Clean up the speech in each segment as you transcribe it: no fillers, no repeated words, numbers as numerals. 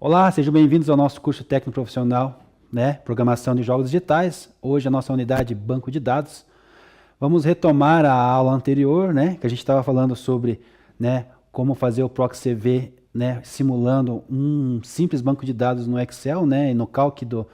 Olá, sejam bem-vindos ao nosso curso técnico profissional, né? Programação de jogos digitais. Hoje a nossa unidade banco de dados. Vamos retomar a aula anterior, né? Que a gente estava falando sobre, né? Como fazer o Proxy CV, né? Simulando um simples banco de dados no Excel, né? E no Calc do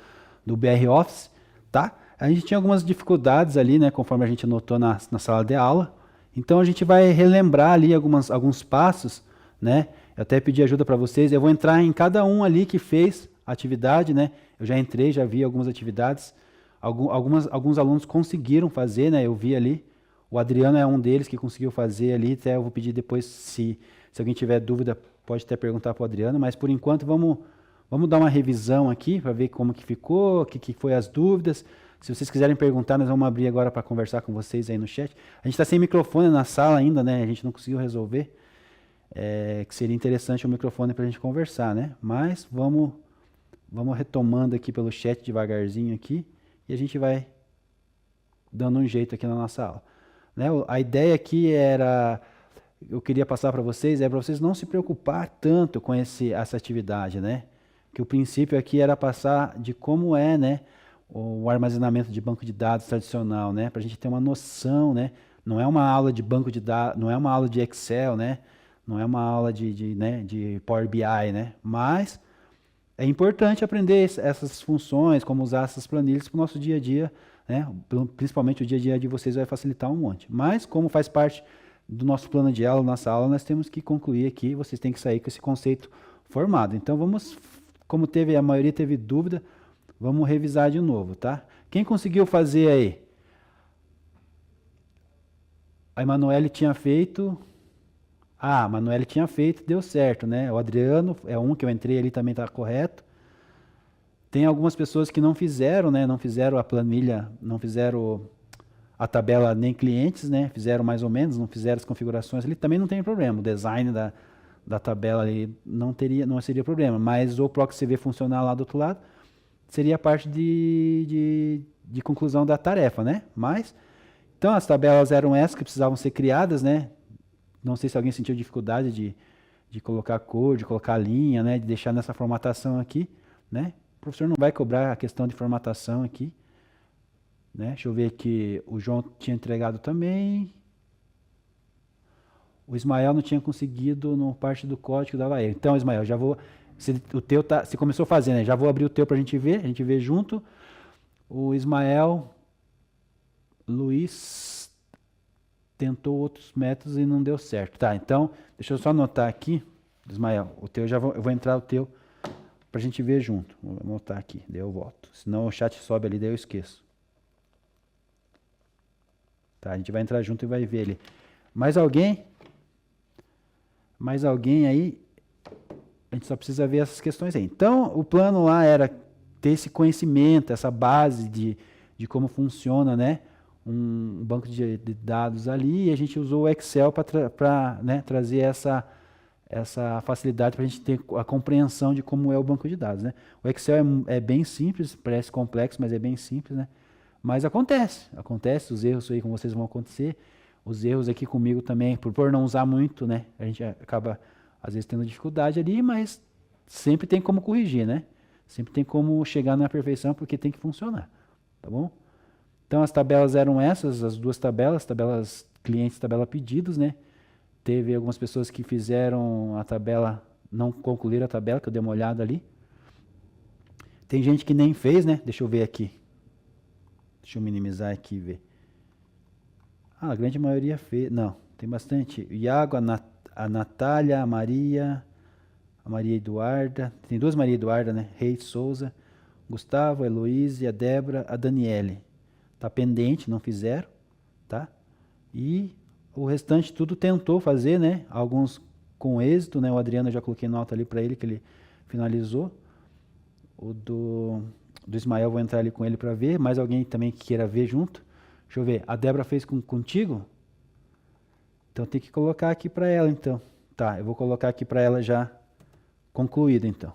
BR Office, tá? A gente tinha algumas dificuldades ali, né? Conforme a gente anotou na sala de aula. Então a gente vai relembrar ali alguns passos, né? Eu até pedi ajuda para vocês. Eu vou entrar em cada um ali que fez a atividade, né? Eu já entrei, já vi algumas atividades. Alguns alunos conseguiram fazer, né? Eu vi ali. O Adriano é um deles que conseguiu fazer ali. Até eu vou pedir depois, se alguém tiver dúvida, pode até perguntar para o Adriano. Mas por enquanto vamos dar uma revisão aqui para ver como que ficou, o que foi as dúvidas. Se vocês quiserem perguntar, nós vamos abrir agora para conversar com vocês aí no chat. A gente está sem microfone na sala ainda, né? A gente não conseguiu resolver. Que seria interessante o microfone para a gente conversar, né? Mas vamos retomando aqui pelo chat devagarzinho aqui e a gente vai dando um jeito aqui na nossa aula. Né? A ideia aqui eu queria passar para vocês, para vocês não se preocupar tanto com essa atividade, né? Que o princípio aqui era passar de como é, né? O armazenamento de banco de dados tradicional, né? Para a gente ter uma noção, né? Não é uma aula de banco de dados, não é uma aula de Excel, né? Não é uma aula de Power BI, né? Mas é importante aprender essas funções, como usar essas planilhas para o nosso dia a dia, né? Principalmente o dia a dia de vocês vai facilitar um monte. Mas como faz parte do nosso plano de aula, nossa aula, nós temos que concluir aqui, vocês têm que sair com esse conceito formado. Então como a maioria teve dúvida, vamos revisar de novo, tá? Quem conseguiu fazer aí? A Emanuele tinha feito. A Manuele tinha feito, deu certo, né? O Adriano é um que eu entrei ali, também está correto. Tem algumas pessoas que não fizeram, né? Não fizeram a planilha, não fizeram a tabela nem clientes, né? Fizeram mais ou menos, não fizeram as configurações ali, também não tem problema. O design da tabela ali não seria problema, mas o Proxy CV funcionar lá do outro lado seria parte de conclusão da tarefa, né? Mas, então as tabelas eram essas que precisavam ser criadas, né? Não sei se alguém sentiu dificuldade de colocar cor, de colocar linha, né? De deixar nessa formatação aqui, né? O professor não vai cobrar a questão de formatação aqui, né? Deixa eu ver aqui, o João tinha entregado também. O Ismael não tinha conseguido no parte do código da erro. Então, Ismael, já vou... o teu você começou a fazer, né? Já vou abrir o teu para a gente ver junto. O Ismael, Luiz... tentou outros métodos e não deu certo. Tá, então, deixa eu só anotar aqui, Ismael, o teu eu vou entrar o teu pra gente ver junto. Vou anotar aqui, daí eu volto. Senão o chat sobe ali, daí eu esqueço. Tá, a gente vai entrar junto e vai ver ali. Mais alguém? Mais alguém aí? A gente só precisa ver essas questões aí. Então, o plano lá era ter esse conhecimento, essa base de como funciona, né? Um banco de dados ali, e a gente usou o Excel para né, trazer essa facilidade para a gente ter a compreensão de como é o banco de dados. Né? O Excel é bem simples, parece complexo, mas é bem simples, né? Mas acontece, os erros aí com vocês vão acontecer, os erros aqui comigo também, por não usar muito, né? A gente acaba, às vezes, tendo dificuldade ali, mas sempre tem como corrigir, né? Sempre tem como chegar na perfeição, porque tem que funcionar, tá bom? Então as tabelas eram essas, as duas tabelas clientes, tabela pedidos, né? Teve algumas pessoas que fizeram a tabela, não concluíram a tabela, que eu dei uma olhada ali. Tem gente que nem fez, né? Deixa eu ver aqui. Deixa eu minimizar aqui e ver. A grande maioria fez. Não, tem bastante. O Iago, a Natália, a Maria Eduarda. Tem duas Maria Eduarda, né? Reis Souza, Gustavo, a Heloísa, a Débora, a Daniele. Tá pendente, não fizeram, tá? E o restante tudo tentou fazer, né? Alguns com êxito, né? O Adriano eu já coloquei nota ali para ele que ele finalizou. O do Ismael vou entrar ali com ele para ver. Mais alguém também que queira ver junto? Deixa eu ver. A Débora fez contigo? Então tem que colocar aqui para ela, então. Tá, eu vou colocar aqui para ela já concluída, então.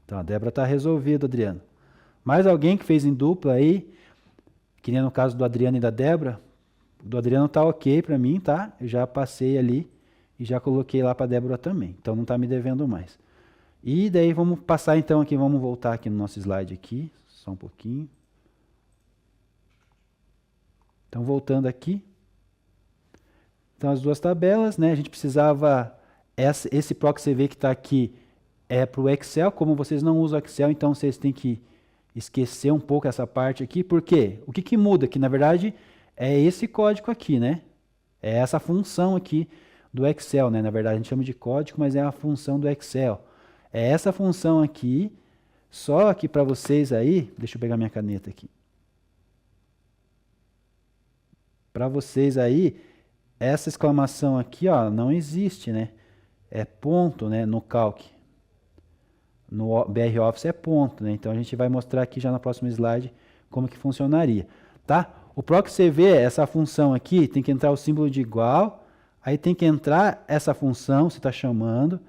Então, a Débora está resolvida, Adriano. Mais alguém que fez em dupla aí, que nem no caso do Adriano e da Débora? O do Adriano tá ok para mim, tá? Eu já passei ali, e já coloquei lá para a Débora também. Então não está me devendo mais. E daí vamos passar então aqui, vamos voltar aqui no nosso slide aqui, só um pouquinho. Então voltando aqui. Então as duas tabelas, né? A gente precisava, esse PROC-CV que está aqui é para o Excel. Como vocês não usam Excel, então vocês têm que esquecer um pouco essa parte aqui. Por quê? O que que muda? Que na verdade é esse código aqui, né? É essa função aqui do Excel, né? Na verdade a gente chama de código, mas é a função do Excel. É essa função aqui, só que para vocês aí, deixa eu pegar minha caneta aqui. Para vocês aí, essa exclamação aqui, ó, não existe, né? É ponto, né, no Calc. No BR Office é ponto, né? Então a gente vai mostrar aqui já no próximo slide como que funcionaria, tá? O PROC-CV, essa função aqui, tem que entrar o símbolo de igual, aí tem que entrar essa função, você está chamando,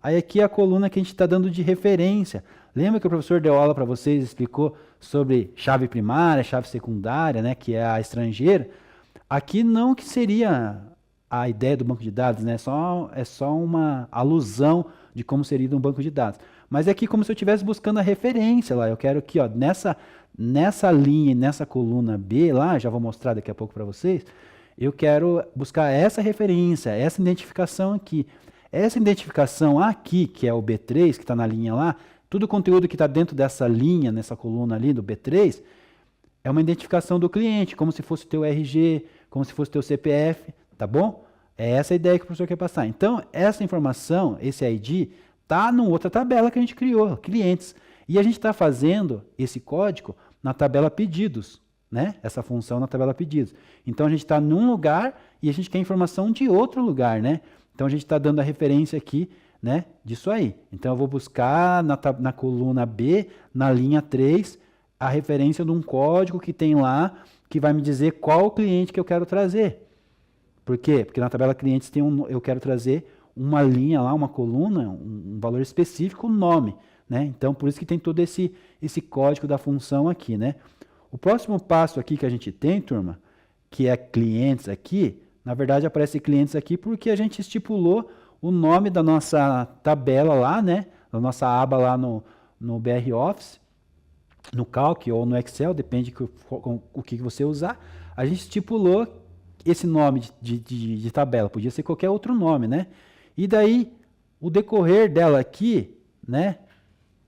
aí aqui é a coluna que a gente está dando de referência. Lembra que o professor deu aula para vocês, explicou sobre chave primária, chave secundária, né, que é a estrangeira? Aqui não que seria a ideia do banco de dados, né? É só uma alusão de como seria um banco de dados. Mas é aqui como se eu estivesse buscando a referência lá. Eu quero aqui, ó, nessa linha, nessa coluna B lá, já vou mostrar daqui a pouco para vocês, eu quero buscar essa referência, essa identificação aqui. Essa identificação aqui, que é o B3, que está na linha lá, todo o conteúdo que está dentro dessa linha, nessa coluna ali do B3, é uma identificação do cliente, como se fosse o teu RG, como se fosse o teu CPF, tá bom? É essa a ideia que o professor quer passar. Então, essa informação, esse ID, está numa outra tabela que a gente criou, clientes. E a gente está fazendo esse código na tabela pedidos, né? Essa função na tabela pedidos. Então, a gente está num lugar e a gente quer informação de outro lugar, né? Então, a gente está dando a referência aqui, né, disso aí. Então, eu vou buscar na coluna B, na linha 3, a referência de um código que tem lá, que vai me dizer qual o cliente que eu quero trazer. Por quê? Porque na tabela clientes eu quero trazer uma linha lá, uma coluna, um valor específico, um nome, né? Então, por isso que tem todo esse código da função aqui, né? O próximo passo aqui que a gente tem, turma, que é clientes aqui, na verdade aparece clientes aqui porque a gente estipulou o nome da nossa tabela lá, né? Da nossa aba lá no BR Office, no Calc ou no Excel, depende o que você usar, a gente estipulou esse nome de tabela, podia ser qualquer outro nome, né? E daí, o decorrer dela aqui, né?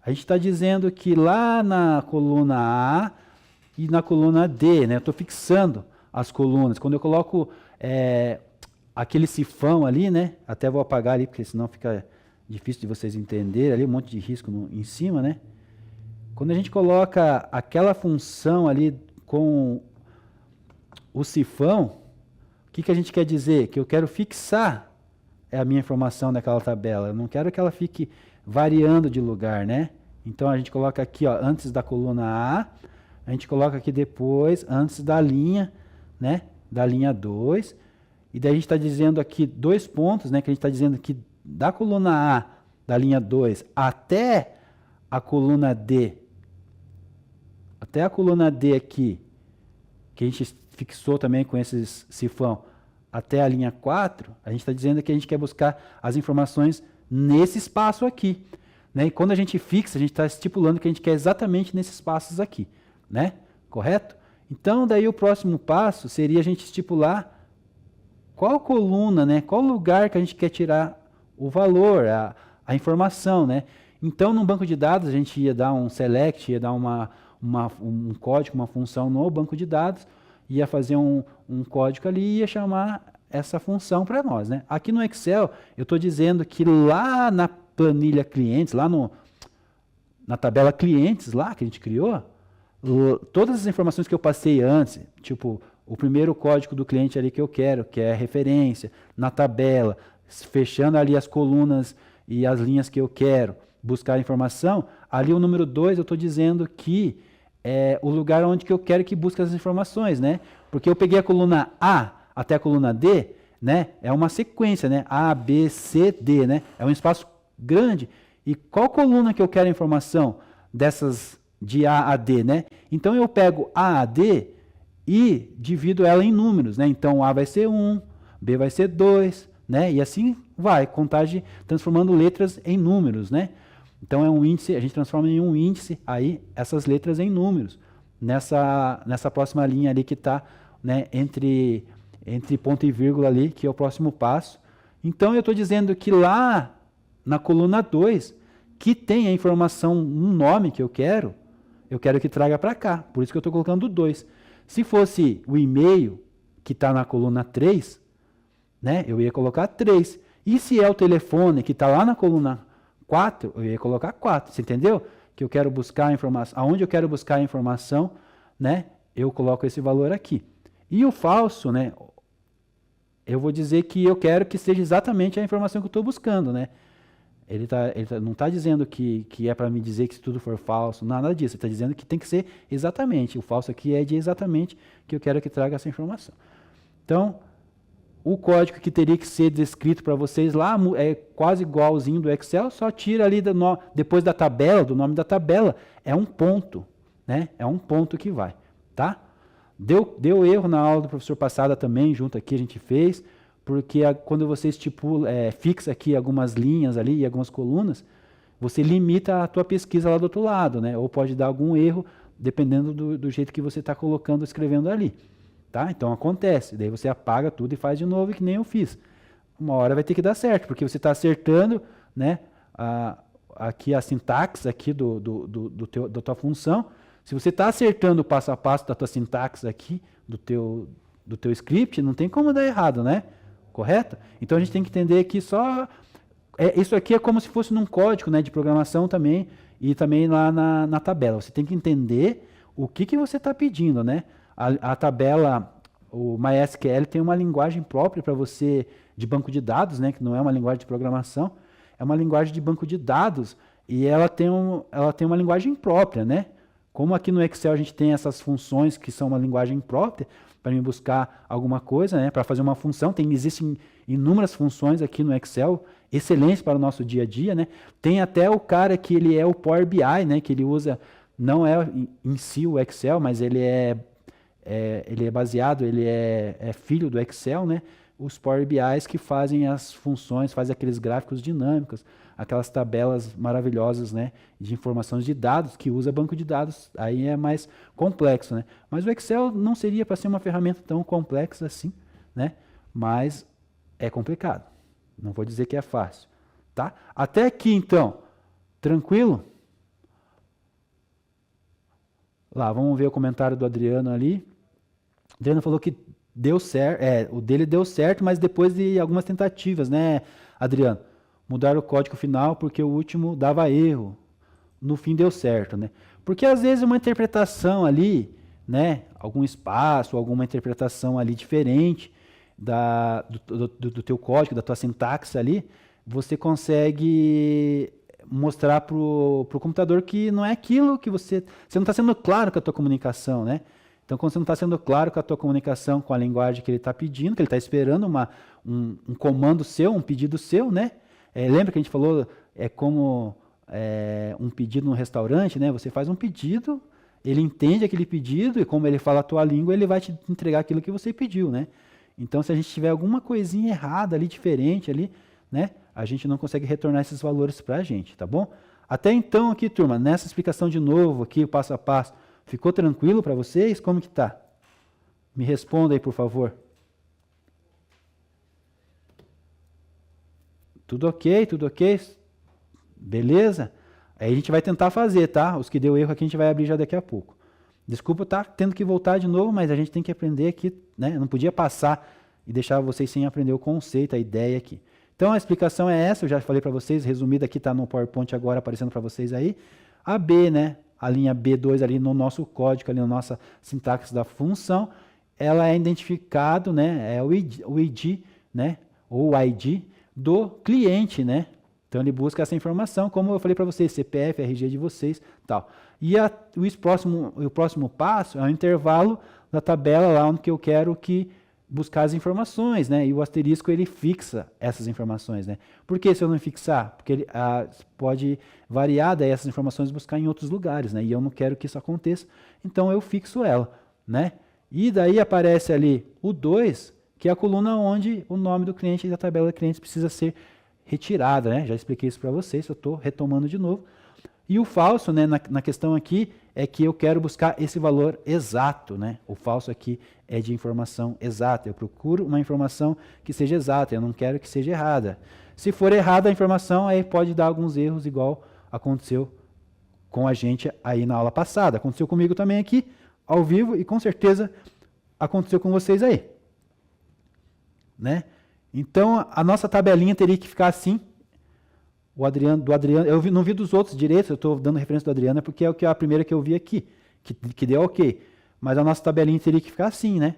A gente está dizendo que lá na coluna A e na coluna D, né? Eu estou fixando as colunas. Quando eu coloco aquele sifão ali, né? Até vou apagar ali, porque senão fica difícil de vocês entenderem ali, um monte de risco em cima, né? Quando a gente coloca aquela função ali com o sifão, o que a gente quer dizer? Que eu quero fixar a minha informação naquela tabela. Eu não quero que ela fique variando de lugar, né? Então, a gente coloca aqui, ó, antes da coluna A gente coloca aqui depois, antes da linha, né? Da linha 2. E daí a gente está dizendo aqui 2 pontos, né? Que a gente está dizendo que da coluna A, da linha 2, até a coluna D, até a coluna D aqui, que a gente fixou também com esses cifrão, até a linha 4, a gente está dizendo que a gente quer buscar as informações nesse espaço aqui, né? E quando a gente fixa, a gente está estipulando que a gente quer exatamente nesses espaços aqui, né? Correto? Então, daí o próximo passo seria a gente estipular qual coluna, né? Qual lugar que a gente quer tirar o valor, a informação, né? Então, no banco de dados, a gente ia dar um select, ia dar um código, uma função no banco de dados, ia fazer um código ali e ia chamar essa função para nós, né? Aqui no Excel, eu estou dizendo que lá na planilha clientes, lá na tabela clientes lá que a gente criou, todas as informações que eu passei antes, tipo, o primeiro código do cliente ali que eu quero, que é a referência, na tabela, fechando ali as colunas e as linhas que eu quero, buscar informação, ali o número 2 eu estou dizendo que é o lugar onde que eu quero que busque as informações, né? Porque eu peguei a coluna A até a coluna D, né? É uma sequência, né? A, B, C, D, né? É um espaço grande. E qual coluna que eu quero a informação dessas de A a D, né? Então eu pego A a D e divido ela em números, né? Então A vai ser 1, B vai ser 2, né? E assim vai, contagem transformando letras em números, né? Então é um índice, a gente transforma em um índice aí essas letras em números. Nessa próxima linha ali que está, né, entre ponto e vírgula ali, que é o próximo passo. Então eu estou dizendo que lá na coluna 2, que tem a informação, um nome que eu quero que traga para cá. Por isso que eu estou colocando 2. Se fosse o e-mail que está na coluna 3, né, eu ia colocar 3. E se é o telefone que está lá na coluna 4, eu ia colocar 4. Você entendeu? Que eu quero buscar a informação. Aonde eu quero buscar a informação, né, eu coloco esse valor aqui. E o falso, né, eu vou dizer que eu quero que seja exatamente a informação que eu estou buscando, né? Ele não está dizendo que é para me dizer que se tudo for falso, nada disso. Ele está dizendo que tem que ser exatamente. O falso aqui é de exatamente que eu quero que traga essa informação. Então, o código que teria que ser descrito para vocês lá é quase igualzinho do Excel, só tira ali depois da tabela, do nome da tabela, é um ponto, né? É um ponto que vai, tá? Deu erro na aula do professor passada também, junto aqui a gente fez, porque quando você fixa aqui algumas linhas ali e algumas colunas, você limita a tua pesquisa lá do outro lado, né? Ou pode dar algum erro, dependendo do jeito que você está colocando, escrevendo ali. Tá? Então acontece, daí você apaga tudo e faz de novo, que nem eu fiz. Uma hora vai ter que dar certo, porque você está acertando, né, aqui a sintaxe aqui da tua função. Se você está acertando o passo a passo da tua sintaxe aqui, do teu script, não tem como dar errado, né? Correto? Então a gente tem que entender que isso aqui é como se fosse num código, né, de programação também, e também lá na tabela. Você tem que entender o que você está pedindo, né? A tabela, o MySQL tem uma linguagem própria para você, de banco de dados, né, que não é uma linguagem de programação, é uma linguagem de banco de dados, e ela tem uma linguagem própria, né? Como aqui no Excel a gente tem essas funções que são uma linguagem própria, para mim buscar alguma coisa, né, para fazer uma função, existem inúmeras funções aqui no Excel, excelentes para o nosso dia a dia, né? Tem até o cara que ele é o Power BI, né, que ele usa, não é em si o Excel, mas ele é baseado, ele é filho do Excel, né? Os Power BIs que fazem as funções, fazem aqueles gráficos dinâmicos, aquelas tabelas maravilhosas, né, de informações de dados, que usa banco de dados, aí é mais complexo, né? Mas o Excel não seria para ser uma ferramenta tão complexa assim, né? Mas é complicado. Não vou dizer que é fácil, tá? Até aqui, então, tranquilo? Lá, vamos ver o comentário do Adriano ali. Adriano falou que deu certo, o dele deu certo, mas depois de algumas tentativas, né, Adriano? Mudaram o código final porque o último dava erro. No fim deu certo, né? Porque às vezes uma interpretação ali, né, algum espaço, alguma interpretação ali diferente do teu código, da tua sintaxe ali, você consegue mostrar para o computador que não é aquilo que você não está sendo claro com a tua comunicação, né? Então, quando você não está sendo claro com a tua comunicação, com a linguagem que ele está pedindo, que ele está esperando um comando seu, um pedido seu, né? Lembra que a gente falou, como um pedido no restaurante, né? Você faz um pedido, ele entende aquele pedido, e como ele fala a tua língua, ele vai te entregar aquilo que você pediu, né? Então, se a gente tiver alguma coisinha errada ali, diferente ali, né? A gente não consegue retornar esses valores para a gente, tá bom? Até então aqui, turma, nessa explicação de novo, aqui, o passo a passo, ficou tranquilo para vocês? Como que tá? Me responda aí, por favor. Tudo ok? Tudo ok? Beleza? Aí a gente vai tentar fazer, tá? Os que deu erro aqui a gente vai abrir já daqui a pouco. Desculpa estar tendo que voltar de novo, mas a gente tem que aprender aqui, né? Eu não podia passar e deixar vocês sem aprender o conceito, a ideia aqui. Então a explicação é essa, eu já falei para vocês, resumida aqui, está no PowerPoint agora aparecendo para vocês aí. A B, né? A linha B2 ali no nosso código, ali na nossa sintaxe da função, ela é identificado, né? É o ID, né? Ou o ID do cliente, né? Então ele busca essa informação, como eu falei para vocês, CPF, RG de vocês, tal. E o próximo passo é o intervalo da tabela lá onde eu quero buscar as informações, né? E o asterisco ele fixa essas informações, né? Por que se eu não fixar? Porque ele pode variar daí essas informações e buscar em outros lugares, né? E eu não quero que isso aconteça, então eu fixo ela, né? E daí aparece ali o 2, que é a coluna onde o nome do cliente e a tabela de clientes precisa ser retirada, né? Já expliquei isso para vocês, eu estou retomando de novo. E o falso, né, na questão aqui, é que eu quero buscar esse valor exato, né? O falso aqui é de informação exata. Eu procuro uma informação que seja exata, eu não quero que seja errada. Se for errada a informação, aí pode dar alguns erros, igual aconteceu com a gente aí na aula passada. Aconteceu comigo também aqui, ao vivo, e com certeza aconteceu com vocês aí. Né? Então, a nossa tabelinha teria que ficar assim. Do Adriano, eu não vi dos outros direitos, eu estou dando referência do Adriano, porque é a primeira que eu vi aqui, que deu ok. Mas a nossa tabelinha teria que ficar assim, né?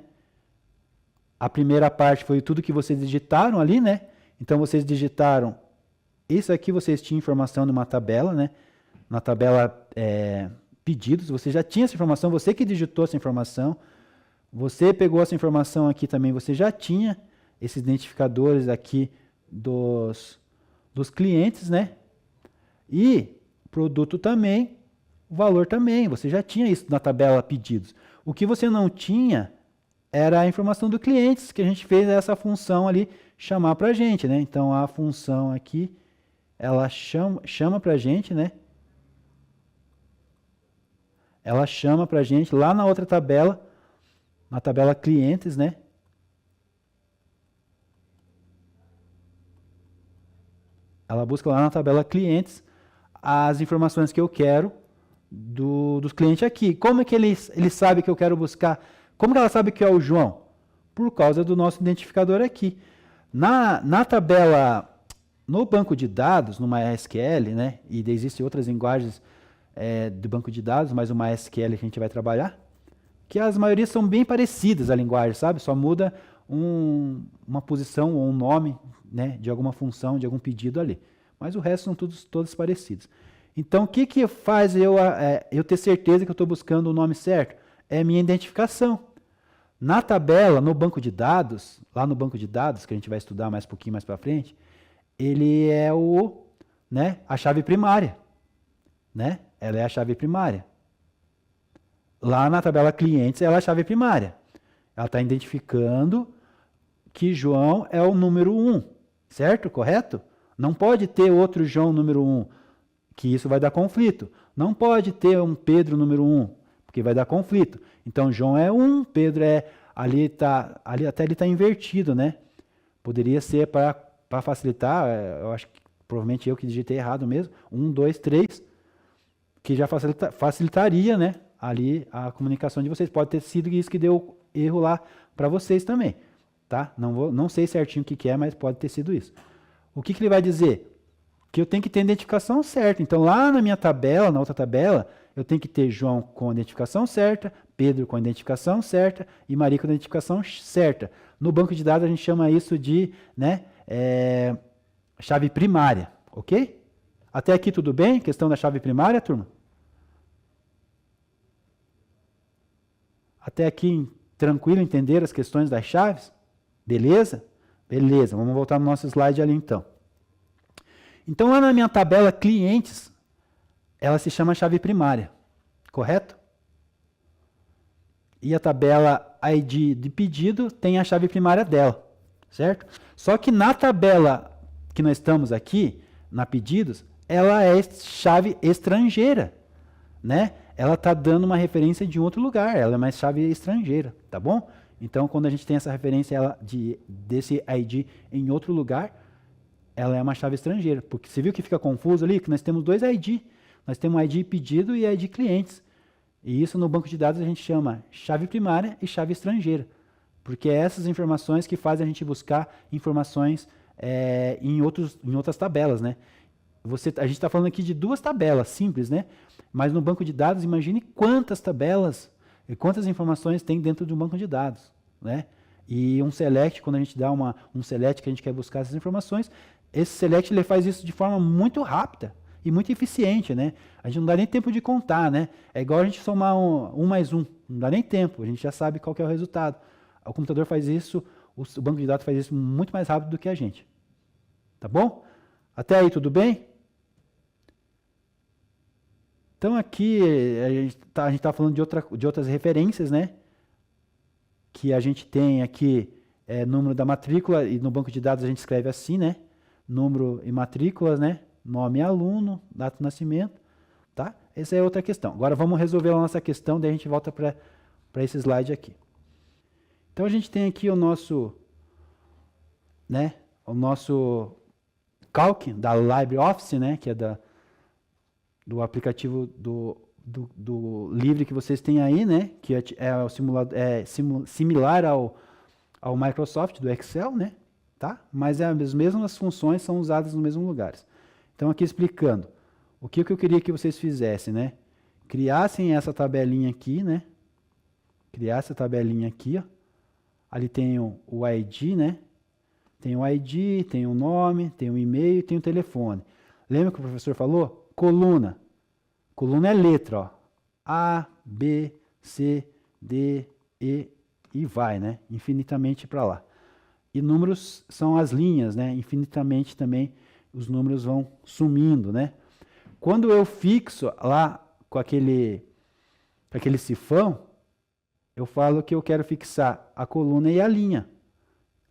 A primeira parte foi tudo que vocês digitaram ali, né? Então, vocês digitaram, isso aqui vocês tinham informação numa tabela, né? Na tabela pedidos, você já tinha essa informação, você que digitou essa informação, você pegou essa informação aqui também, você já tinha esses identificadores aqui dos clientes, né? E produto também, o valor também, você já tinha isso na tabela pedidos. O que você não tinha era a informação do cliente, que a gente fez essa função ali chamar para a gente, né? Então, a função aqui, ela chama para a gente, né? Ela chama para a gente lá na outra tabela, na tabela clientes, né? Ela busca lá na tabela clientes as informações que eu quero dos clientes aqui. Como é que ele sabe que eu quero buscar? Como que ela sabe que é o João? Por causa do nosso identificador aqui. Na tabela, no banco de dados, no MySQL, né? E existem outras linguagens do banco de dados, mas o MySQL que a gente vai trabalhar, que as maiorias são bem parecidas a linguagem, sabe? Só muda uma posição ou um nome, né, de alguma função, de algum pedido ali. Mas o resto são todos parecidos. Então, o que faz eu ter certeza que eu estou buscando o nome certo? É a minha identificação. Na tabela, no banco de dados, lá no banco de dados, que a gente vai estudar mais um pouquinho mais para frente, ele é a chave primária. Né? Ela é a chave primária. Lá na tabela clientes, ela é a chave primária. Ela está identificando que João é o número 1, certo? Correto? Não pode ter outro João número 1, que isso vai dar conflito. Não pode ter um Pedro número 1, porque vai dar conflito. Então, João é 1, Pedro ali até ele está invertido, né? Poderia ser para facilitar, eu acho que provavelmente eu que digitei errado mesmo, 1, 2, 3, que já facilitaria, né? Ali a comunicação de vocês. Pode ter sido isso que deu erro lá para vocês também. Tá? Não sei certinho o que é, mas pode ter sido isso. O que ele vai dizer? Que eu tenho que ter a identificação certa. Então, lá na minha tabela, na outra tabela, eu tenho que ter João com a identificação certa, Pedro com a identificação certa e Maria com a identificação certa. No banco de dados, a gente chama isso de chave primária. Ok? Até aqui tudo bem? Questão da chave primária, turma? Até aqui tranquilo entender as questões das chaves? Beleza? Beleza, vamos voltar no nosso slide ali então. Então, lá na minha tabela clientes, ela se chama chave primária, correto? E a tabela ID de pedido tem a chave primária dela, certo? Só que na tabela que nós estamos aqui, na pedidos, ela é chave estrangeira, né? Ela está dando uma referência de um outro lugar, ela é mais chave estrangeira, tá bom? Então, quando a gente tem essa referência desse ID em outro lugar, ela é uma chave estrangeira. Porque você viu que fica confuso ali? Que nós temos dois ID. Nós temos ID pedido e ID clientes. E isso no banco de dados a gente chama chave primária e chave estrangeira. Porque é essas informações que fazem a gente buscar informações em outras tabelas, né? A gente está falando aqui de duas tabelas simples, né? Mas no banco de dados, imagine quantas tabelas e quantas informações tem dentro de um banco de dados, né? E um select, quando a gente dá um select que a gente quer buscar essas informações, esse select ele faz isso de forma muito rápida e muito eficiente, né? A gente não dá nem tempo de contar, né? É igual a gente somar um mais um, não dá nem tempo, a gente já sabe qual que é o resultado. O computador faz isso, o banco de dados faz isso muito mais rápido do que a gente. Tá bom? Até aí tudo bem? Então aqui a gente tá falando de outras referências, né? Que a gente tem aqui número da matrícula, e no banco de dados a gente escreve assim, né? Número e matrículas, né? Nome e aluno, data de nascimento, tá? Essa é outra questão. Agora vamos resolver a nossa questão, daí a gente volta para esse slide aqui. Então a gente tem aqui o nosso, né? O nosso Calc da LibreOffice, né? Que é do aplicativo do livre que vocês têm aí, né? Que o simulador, similar ao Microsoft, do Excel, né? Tá? Mas as mesmas funções são usadas nos mesmos lugares. Então, aqui explicando, o que eu queria que vocês fizessem, né? Criassem essa tabelinha aqui, né? Criar essa tabelinha aqui, ó. Ali tem o ID, né? Tem o ID, tem o nome, tem o e-mail, tem o telefone. Lembra que o professor falou? Coluna. Coluna é letra, ó. A, B, C, D, E e vai, né? Infinitamente para lá. E números são as linhas, né? Infinitamente também os números vão sumindo, né? Quando eu fixo lá com aquele sifão, eu falo que eu quero fixar a coluna e a linha.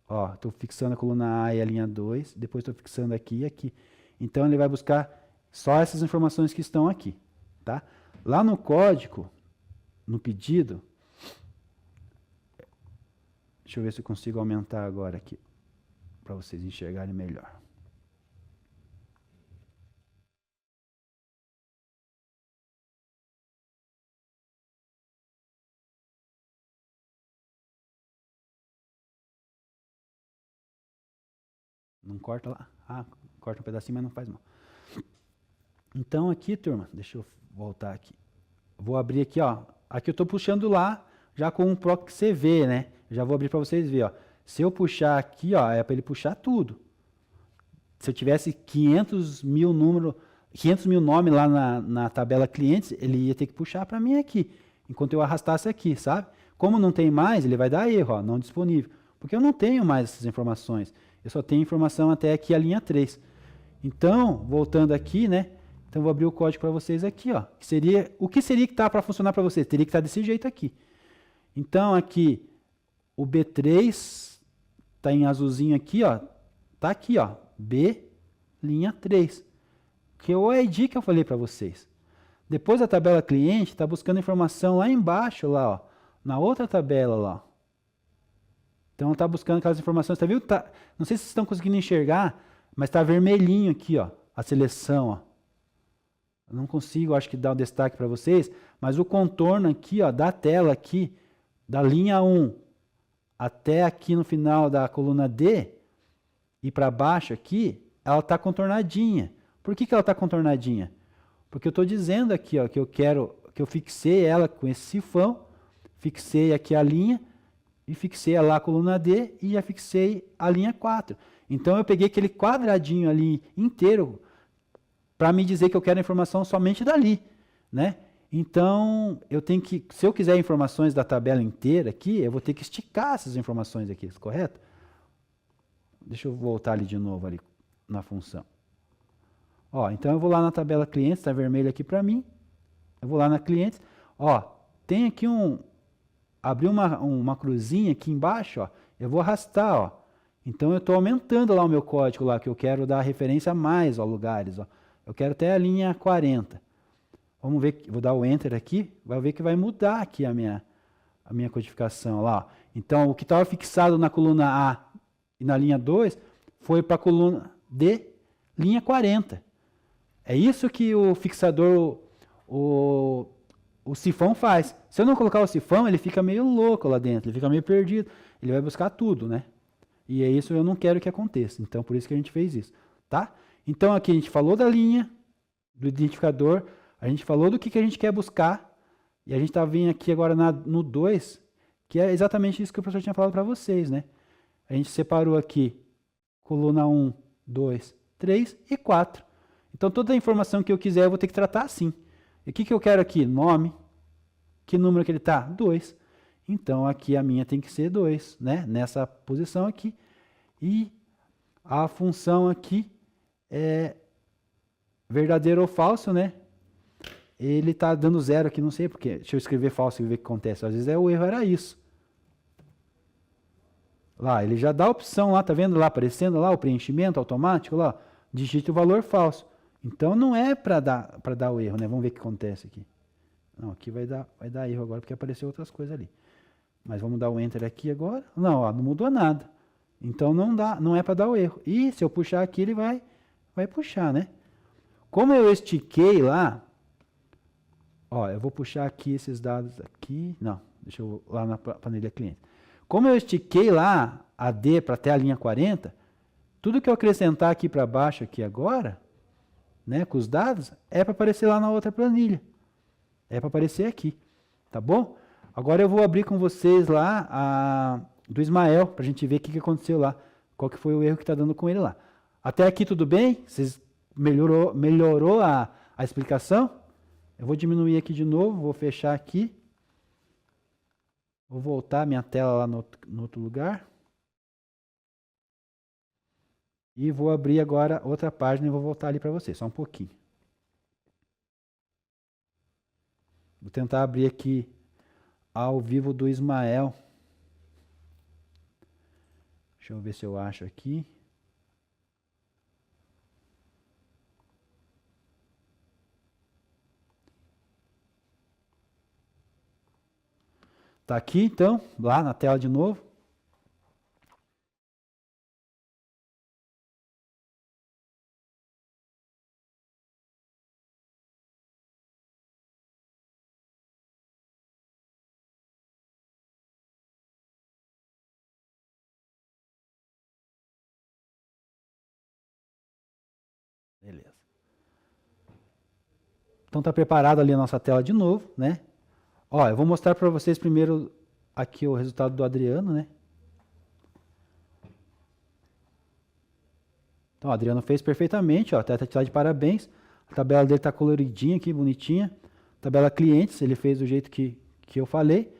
Ó, estou fixando a coluna A e a linha 2, depois estou fixando aqui e aqui. Então ele vai buscar só essas informações que estão aqui, tá? Lá no código, no pedido, deixa eu ver se eu consigo aumentar agora aqui, para vocês enxergarem melhor. Não corta lá? Ah, corta um pedacinho, mas não faz mal. Então aqui, turma, deixa eu voltar aqui. Vou abrir aqui, ó. Aqui eu estou puxando lá, já com um PROC CV, né? Já vou abrir para vocês verem, ó. Se eu puxar aqui, ó, é para ele puxar tudo. Se eu tivesse 500 mil nomes lá na tabela clientes, ele ia ter que puxar para mim aqui, enquanto eu arrastasse aqui, sabe? Como não tem mais, ele vai dar erro, ó, não disponível. Porque eu não tenho mais essas informações. Eu só tenho informação até aqui a linha 3. Então, voltando aqui, né? Então, vou abrir o código para vocês aqui, ó. O que seria que tá para funcionar para vocês? Teria que estar desse jeito aqui. Então, aqui, o B3 está em azulzinho aqui, ó. Tá aqui, ó. B, linha 3. Que é o ID que eu falei para vocês. Depois a tabela cliente está buscando informação lá embaixo, lá, ó. Na outra tabela, lá. Então, está buscando aquelas informações. Tá vendo? Não sei se vocês estão conseguindo enxergar, mas está vermelhinho aqui, ó. A seleção, ó. Eu não consigo, acho que dar um destaque para vocês, mas o contorno aqui, ó, da tela aqui, da linha 1 até aqui no final da coluna D e para baixo aqui, ela está contornadinha. Por que ela está contornadinha? Porque eu estou dizendo aqui, ó, que eu quero que eu fixei ela com esse sifão, fixei aqui a linha e fixei lá a coluna D e já fixei a linha 4. Então eu peguei aquele quadradinho ali inteiro para me dizer que eu quero a informação somente dali, né? Então, eu tenho que, se eu quiser informações da tabela inteira aqui, eu vou ter que esticar essas informações aqui, correto? Deixa eu voltar ali de novo ali na função. Ó, então eu vou lá na tabela clientes, está vermelho aqui para mim. Eu vou lá na clientes. Ó, tem aqui abrir uma cruzinha aqui embaixo, ó. Eu vou arrastar, ó. Então eu estou aumentando lá o meu código lá, que eu quero dar referência a mais, ó, lugares, ó. Eu quero até a linha 40. Vamos ver, vou dar o Enter aqui, vai ver que vai mudar aqui a minha codificação lá. Ó. Então, o que estava fixado na coluna A e na linha 2 foi para a coluna D, linha 40. É isso que o fixador, o sifão faz. Se eu não colocar o sifão, ele fica meio louco lá dentro, ele fica meio perdido. Ele vai buscar tudo, né? E é isso que eu não quero que aconteça. Então, por isso que a gente fez isso, tá? Então, aqui a gente falou da linha, do identificador, a gente falou do que a gente quer buscar, e a gente está vindo aqui agora no 2, que é exatamente isso que o professor tinha falado para vocês, né? A gente separou aqui coluna 1, 2, 3 e 4. Então, toda a informação que eu quiser, eu vou ter que tratar assim. E o que eu quero aqui? Nome. Que número que ele está? 2. Então, aqui a minha tem que ser 2, né? Nessa posição aqui. E a função aqui é verdadeiro ou falso, né? Ele está dando 0 aqui, não sei porquê. Deixa eu escrever falso e ver o que acontece. Às vezes o erro era isso. Lá, ele já dá a opção lá, tá vendo lá, aparecendo lá o preenchimento automático lá, digite o valor falso. Então não é para dar o erro, né? Vamos ver o que acontece aqui. Não, aqui vai dar erro agora porque apareceu outras coisas ali. Mas vamos dar o enter aqui agora. Não, ó, não mudou nada. Então não é para dar o erro. E se eu puxar aqui, ele vai puxar, né? Como eu estiquei lá, ó, eu vou puxar aqui esses dados aqui. Não, deixa eu lá na planilha cliente. Como eu estiquei lá a D para até a linha 40, tudo que eu acrescentar aqui para baixo aqui agora, né, com os dados, é para aparecer lá na outra planilha. É para aparecer aqui, tá bom? Agora eu vou abrir com vocês lá do Ismael, para a gente ver o que aconteceu lá, qual que foi o erro que está dando com ele lá. Até aqui tudo bem? Vocês melhorou a explicação? Eu vou diminuir aqui de novo, vou fechar aqui. Vou voltar minha tela lá no outro lugar. E vou abrir agora outra página e vou voltar ali para vocês, só um pouquinho. Vou tentar abrir aqui ao vivo do Ismael. Deixa eu ver se eu acho aqui. Tá aqui então, lá na tela de novo. Beleza. Então tá preparado ali a nossa tela de novo, né? Ó, eu vou mostrar para vocês primeiro aqui o resultado do Adriano, né? Então, o Adriano fez perfeitamente, ó, tá de parabéns. A tabela dele tá coloridinha aqui, bonitinha. Tabela clientes, ele fez do jeito que eu falei.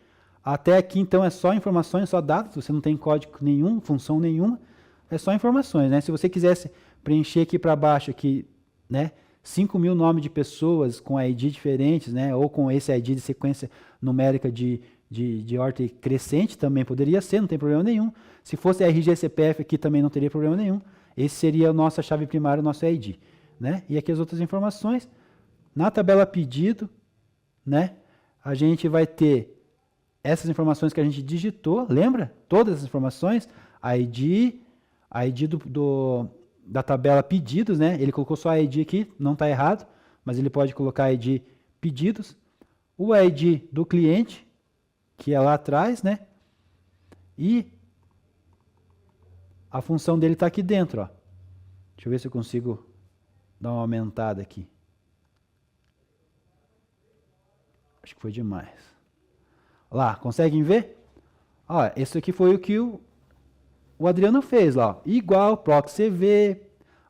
Até aqui, então, é só informações, só dados, você não tem código nenhum, função nenhuma, é só informações, né? Se você quisesse preencher aqui para baixo, aqui, né, 5.000 nomes de pessoas com ID diferentes, né, ou com esse ID de sequência numérica de ordem crescente, também poderia ser, não tem problema nenhum. Se fosse RG CPF aqui, também não teria problema nenhum. Esse seria a nossa chave primária, o nosso ID, né? E aqui as outras informações. Na tabela pedido, né, a gente vai ter essas informações que a gente digitou, lembra? Todas as informações, ID da tabela pedidos, né? Ele colocou só ID aqui, não está errado, mas ele pode colocar ID pedidos. O ID do cliente, que é lá atrás, né? E a função dele está aqui dentro, ó. Deixa eu ver se eu consigo dar uma aumentada aqui. Acho que foi demais. Lá, conseguem ver? Ó, esse aqui foi o que o Adriano fez lá. Ó. Igual, proc CV,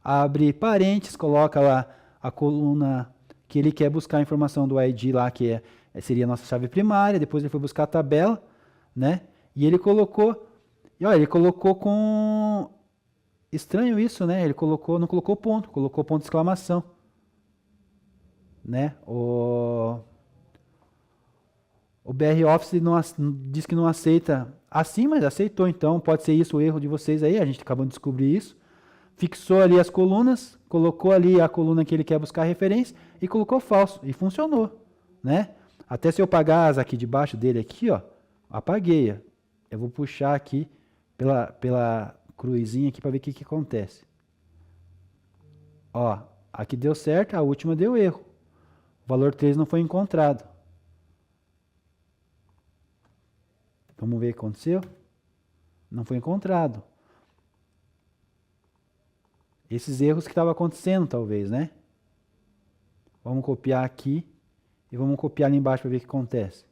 abre parênteses, coloca lá a coluna que ele quer buscar a informação do ID lá, que seria a nossa chave primária. Depois ele foi buscar a tabela, né? E ele colocou, e olha, ele colocou com... Estranho isso, né? Ele não colocou ponto, colocou ponto de exclamação. Né? O BR Office diz que não aceita assim, mas aceitou, então pode ser isso o erro de vocês aí, a gente acabou de descobrir isso. Fixou ali as colunas, colocou ali a coluna que ele quer buscar referência e colocou falso, e funcionou, né? Até se eu apagar as aqui debaixo dele aqui, ó, apaguei, ó. Eu vou puxar aqui pela cruzinha aqui para ver o que acontece. Ó, aqui deu certo, a última deu erro. O valor 3 não foi encontrado. Vamos ver o que aconteceu? Não foi encontrado. Esses erros que estavam acontecendo, talvez, né? Vamos copiar aqui e vamos copiar ali embaixo para ver o que acontece.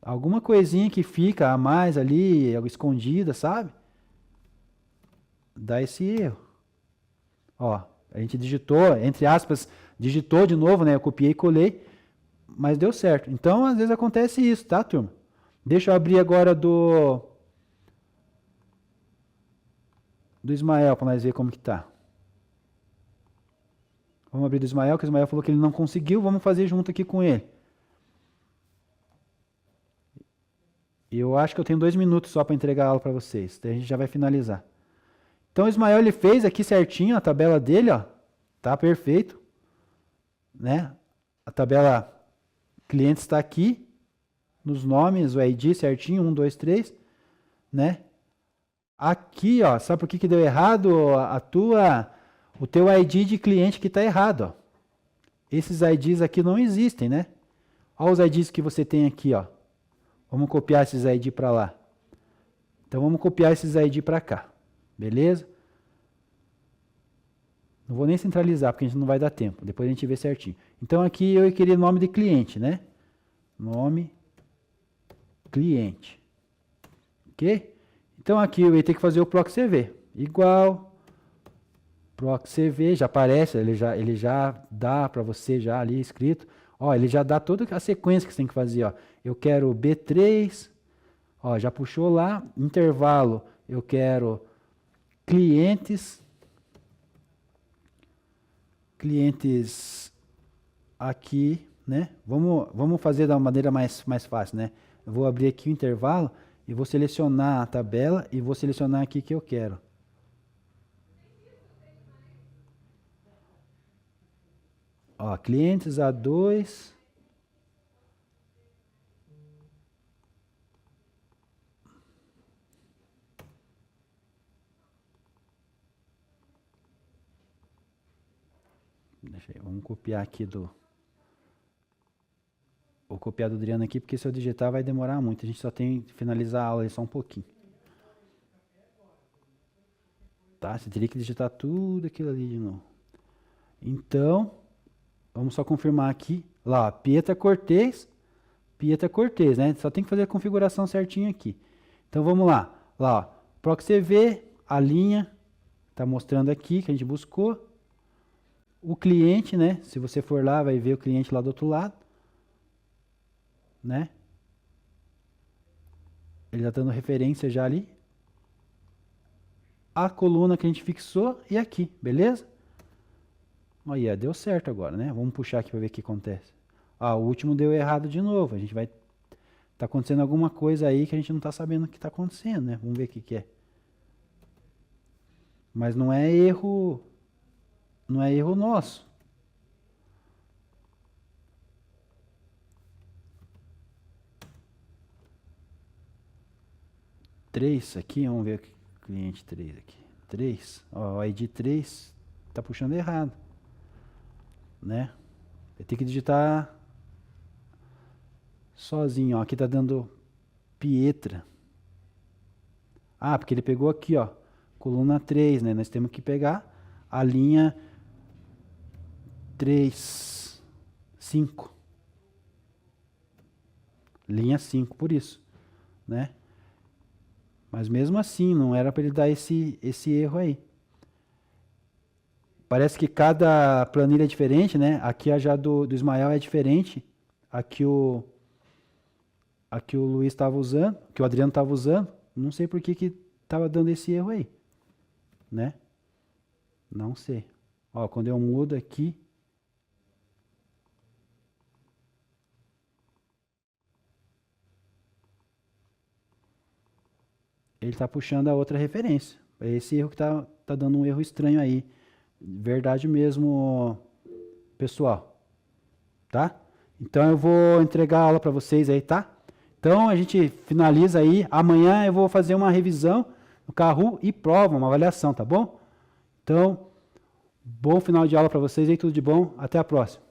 Alguma coisinha que fica a mais ali, algo escondida, sabe? Dá esse erro. Ó, a gente digitou, entre aspas, digitou de novo, né? Eu copiei e colei, mas deu certo. Então, às vezes acontece isso, tá, turma? Deixa eu abrir agora do Ismael para nós ver como que tá. Vamos abrir do Ismael, que o Ismael falou que ele não conseguiu, vamos fazer junto aqui com ele. Eu acho que eu tenho 2 minutos só para entregar a aula para vocês. Daí a gente já vai finalizar. Então o Ismael ele fez aqui certinho a tabela dele, ó. Tá perfeito, né? A tabela clientes está aqui, nos nomes, o ID certinho, 1, 2, 3, né? Aqui, ó, sabe por que deu errado o teu ID de cliente que está errado, ó. Esses IDs aqui não existem, né? Olha os IDs que você tem aqui, ó. Vamos copiar esses ID para lá. Então vamos copiar esses ID para cá, beleza? Não vou nem centralizar, porque a gente não vai dar tempo. Depois a gente vê certinho. Então aqui eu queria nome de cliente, né? Nome cliente. Ok? Então aqui eu ia ter que fazer o proc-cv. Igual proc-cv, já aparece, ele já dá para você já ali escrito. Ó, ele já dá toda a sequência que você tem que fazer, ó. Eu quero B3, ó, já puxou lá, intervalo, eu quero clientes aqui, né? Vamos fazer da maneira mais fácil, né? Eu vou abrir aqui o intervalo e vou selecionar a tabela e vou selecionar aqui que eu quero. Ó, clientes A2. Deixa aí, vamos copiar aqui Vou copiar do Adriano aqui, porque se eu digitar vai demorar muito. A gente só tem que finalizar a aula aí só um pouquinho. Tá? Você teria que digitar tudo aquilo ali de novo. Então, vamos só confirmar aqui. Lá, Pietra Cortez, né? Só tem que fazer a configuração certinha aqui. Então, vamos lá. Lá, ó, proc-cv, a linha, tá mostrando aqui que a gente buscou. O cliente, né? Se você for lá, vai ver o cliente lá do outro lado. Né? Ele está dando referência já ali. A coluna que a gente fixou e aqui, beleza? Aí, deu certo agora, né? Vamos puxar aqui para ver o que acontece. Ah, o último deu errado de novo. A gente vai... Tá acontecendo alguma coisa aí que a gente não está sabendo o que está acontecendo, né? Vamos ver o que é. Mas não é erro... Não é erro nosso. Três aqui, vamos ver aqui. Cliente 3 aqui. 3. Ó, o ID 3 tá puxando errado. Né? Vai ter que digitar sozinho, ó. Aqui tá dando Pietra. Ah, porque ele pegou aqui, ó. Coluna 3, né? Nós temos que pegar a linha 3, 5. Linha 5, por isso, né? Mas mesmo assim, não era para ele dar esse erro aí. Parece que cada planilha é diferente, né? Aqui a já do Ismael é diferente. Aqui o Luiz estava usando, que o Adriano estava usando. Não sei por que estava dando esse erro aí, né? Não sei. Ó, quando eu mudo aqui, ele está puxando a outra referência. É esse erro que tá dando um erro estranho aí. Verdade mesmo, pessoal. Tá? Então eu vou entregar a aula para vocês aí, tá? Então a gente finaliza aí. Amanhã eu vou fazer uma revisão no Kahoot e prova, uma avaliação, tá bom? Então, bom final de aula para vocês aí, tudo de bom. Até a próxima.